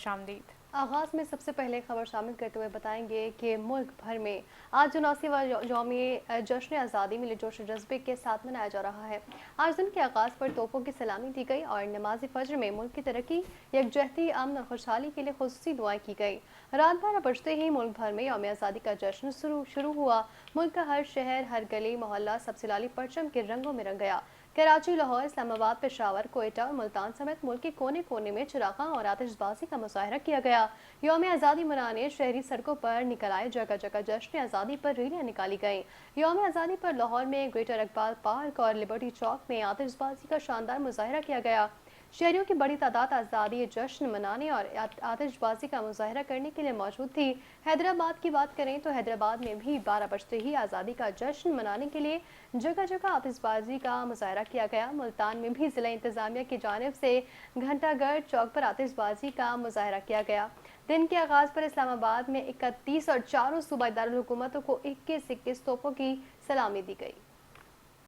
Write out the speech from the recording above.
खुश आमदीद। आगाज में सबसे पहले खबर शामिल करते हुए बताएंगे कि मुल्क भर में आज 79वां यौम जश्न आज़ादी मिली जोश जज्बे के साथ मनाया जा रहा है। आज दिन के आगाज पर तोपों की सलामी दी गई और नमाज फजर में मुल्क की तरक्की, यकजहती, अमन और खुशहाली के लिए खुसूसी दुआएं की गई। रात 12 बजते ही मुल्क भर में यौम आज़ादी का जश्न शुरू हुआ। मुल्क का हर शहर, हर गली मोहल्ला सबसे लाली परचम के रंगों में रंग गया। कराची, लाहौर, इस्लामाबाद, पेशावर, कोयटा और मुल्तान समेत मुल्क के कोने कोने में चिरागां और आतिशबाजी का मुजाहरा किया गया। यौम आज़ादी मनाने शहरी सड़कों पर निकल आए, जगह जगह जश्न आज़ादी पर रैलियां निकाली गईं। यौम आज़ादी पर लाहौर में ग्रेटर इकबाल पार्क और लिबर्टी चौक में आतिशबाजी का शानदार मुजाहरा किया गया। शहरियों की बड़ी तादाद आज़ादी जश्न मनाने और आतिशबाजी का मुजाहरा करने के लिए मौजूद थी। हैदराबाद की बात करें तो हैदराबाद में भी 12 बजते ही आज़ादी का जश्न मनाने के लिए जगह जगह आतिशबाजी का मुजाहरा किया गया। मुल्तान में भी ज़िला इंतज़ामिया की जानिब से घंटागढ़ चौक पर आतिशबाजी का मुजाहरा किया गया। दिन के आगाज़ पर इस्लामाबाद में 31 और चारों सूबाई दारुल हुकूमतों को 21-21 तोपों की सलामी दी गई।